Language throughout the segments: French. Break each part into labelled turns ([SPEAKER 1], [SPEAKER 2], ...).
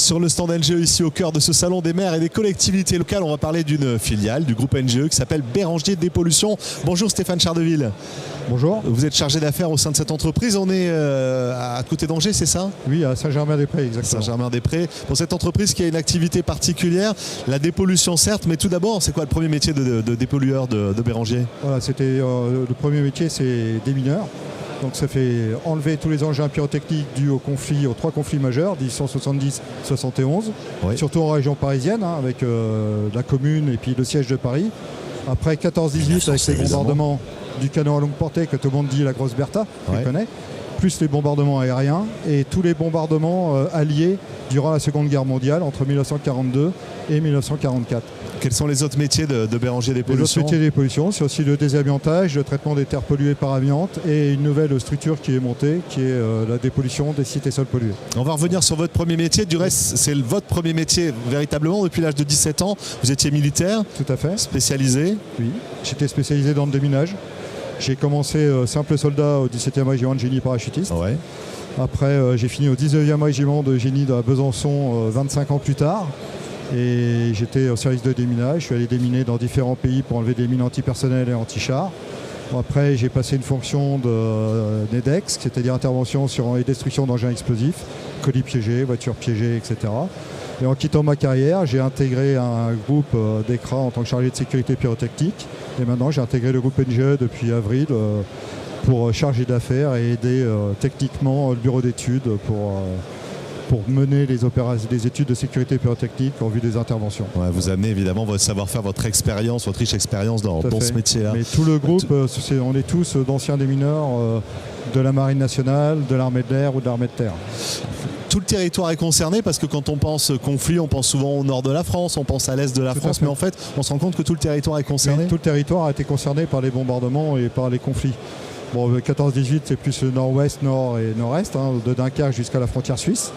[SPEAKER 1] Sur le stand NGE ici au cœur de ce salon des maires et des collectivités locales, on va parler d'une filiale du groupe NGE qui s'appelle Bérangier Dépollution. Bonjour Stéphane Chardeville.
[SPEAKER 2] Bonjour.
[SPEAKER 1] Vous êtes chargé d'affaires au sein de cette entreprise. On est à côté d'Angers, c'est ça?
[SPEAKER 2] Oui, à Saint-Germain-des-Prés, exactement.
[SPEAKER 1] Saint-Germain-des-Prés. Pour cette entreprise qui a une activité particulière, la dépollution certes, mais tout d'abord, c'est quoi le premier métier de dépollueur de Bérangier?
[SPEAKER 2] Voilà, c'était le premier métier, c'est démineur. Donc ça fait enlever tous les engins pyrotechniques dus aux trois conflits majeurs, 1870-71,
[SPEAKER 1] oui.
[SPEAKER 2] Surtout en région parisienne, avec la commune et puis le siège de Paris. Après 14-18, avec les bombardements du canon à longue portée que tout le monde dit la grosse Bertha, on connaît, plus les bombardements aériens et tous les bombardements alliés durant la Seconde Guerre mondiale entre 1942 et 1944.
[SPEAKER 1] Quels sont les autres métiers de Bérangier Dépollution?
[SPEAKER 2] Les autres métiers de dépollution, c'est aussi le désamiantage, le traitement des terres polluées par amiante et une nouvelle structure qui est montée, qui est la dépollution des sites et sols pollués.
[SPEAKER 1] On va revenir sur votre premier métier. Du reste, c'est votre premier métier véritablement depuis l'âge de 17 ans. Vous étiez militaire?
[SPEAKER 2] Tout à fait.
[SPEAKER 1] Spécialisé?
[SPEAKER 2] Oui, j'étais spécialisé dans le déminage. J'ai commencé simple soldat au 17e régiment de génie parachutiste.
[SPEAKER 1] Ouais.
[SPEAKER 2] Après, j'ai fini au 19e régiment de génie de Besançon 25 ans plus tard. Et j'étais au service de déminage. Je suis allé déminer dans différents pays pour enlever des mines antipersonnelles et anti-chars. Après, j'ai passé une fonction de NEDEX, c'est-à-dire intervention sur et destruction d'engins explosifs, colis piégés, voitures piégées, etc. Et en quittant ma carrière, j'ai intégré un groupe d'ECRA en tant que chargé de sécurité pyrotechnique. Et maintenant, j'ai intégré le groupe NGE depuis avril pour charger d'affaires et aider techniquement le bureau d'études pour mener les études de sécurité pyrotechnique en vue des interventions.
[SPEAKER 1] Ouais, vous amenez évidemment votre savoir-faire, votre expérience, votre riche expérience dans ce métier-là.
[SPEAKER 2] Mais tout le groupe, on est tous d'anciens démineurs de la Marine nationale, de l'armée de l'air ou de l'armée de terre.
[SPEAKER 1] Tout le territoire est concerné parce que quand on pense conflit, on pense souvent au nord de la France, on pense à l'est de la France, mais en fait, on se rend compte que tout le territoire est concerné.
[SPEAKER 2] Oui, tout le territoire a été concerné par les bombardements et par les conflits. Bon, 14-18, c'est plus le nord-ouest, nord et nord-est, de Dunkerque jusqu'à la frontière suisse.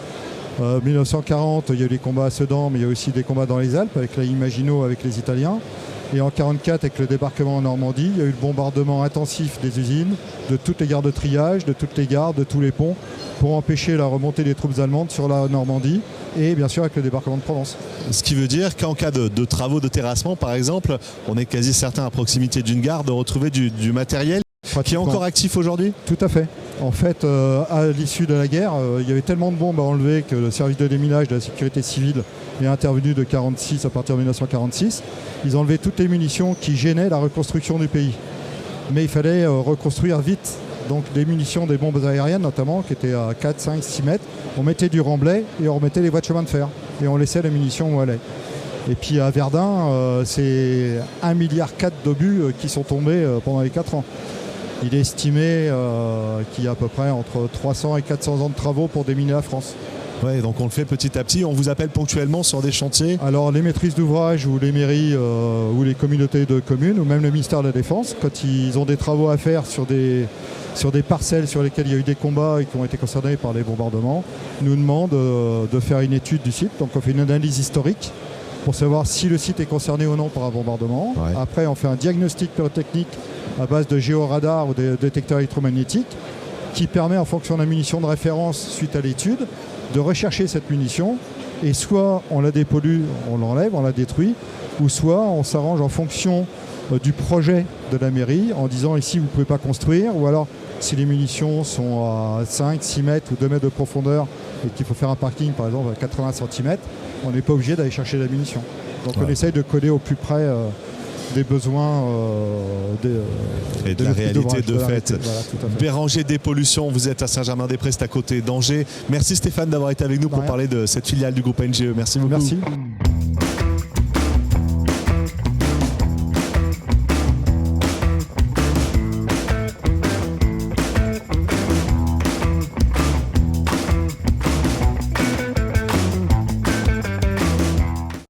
[SPEAKER 2] 1940, il y a eu des combats à Sedan, mais il y a aussi des combats dans les Alpes, avec la Imagino, avec les Italiens. Et en 1944, avec le débarquement en Normandie, il y a eu le bombardement intensif des usines, de toutes les gares de triage, de toutes les gares, de tous les ponts, pour empêcher la remontée des troupes allemandes sur la Normandie, et bien sûr avec le débarquement de Provence.
[SPEAKER 1] Ce qui veut dire qu'en cas de travaux de terrassement, par exemple, on est quasi certain à proximité d'une gare de retrouver du matériel qui est encore actif aujourd'hui?
[SPEAKER 2] Tout à fait. En fait, à l'issue de la guerre, il y avait tellement de bombes à enlever que le service de déminage de la sécurité civile est intervenu de 1946 à partir de 1946. Ils ont enlevé toutes les munitions qui gênaient la reconstruction du pays. Mais il fallait reconstruire vite. Donc des munitions, des bombes aériennes notamment, qui étaient à 4, 5, 6 mètres, on mettait du remblai et on remettait les voies de chemin de fer. Et on laissait les munitions où elles allaient. Et puis à Verdun, c'est 1,4 milliard d'obus qui sont tombés pendant les 4 ans. Il est estimé qu'il y a à peu près entre 300 et 400 ans de travaux pour déminer la France.
[SPEAKER 1] Ouais, donc on le fait petit à petit, on vous appelle ponctuellement sur des chantiers?
[SPEAKER 2] Alors les maîtrises d'ouvrage ou les mairies ou les communautés de communes ou même le ministère de la Défense, quand ils ont des travaux à faire sur des parcelles sur lesquelles il y a eu des combats et qui ont été concernés par les bombardements, nous demandent de faire une étude du site. Donc on fait une analyse historique pour savoir si le site est concerné ou non par un bombardement. Ouais. Après on fait un diagnostic pyrotechnique à base de géoradar ou de détecteurs électromagnétiques qui permet en fonction de la munition de référence suite à l'étude de rechercher cette munition et soit on la dépollue, on l'enlève, on la détruit, ou soit on s'arrange en fonction du projet de la mairie en disant ici vous ne pouvez pas construire, ou alors si les munitions sont à 5, 6 mètres ou 2 mètres de profondeur et qu'il faut faire un parking par exemple à 80 cm, on n'est pas obligé d'aller chercher la munition. Donc on essaye de coller au plus près des besoins
[SPEAKER 1] et de la réalité de fait.
[SPEAKER 2] Voilà,
[SPEAKER 1] Bérangier Dépollution, vous êtes à Saint-Germain-des-Prés, c'est à côté d'Angers. Merci Stéphane d'avoir été avec nous pour parler de cette filiale du groupe NGE. Merci beaucoup.
[SPEAKER 2] Merci.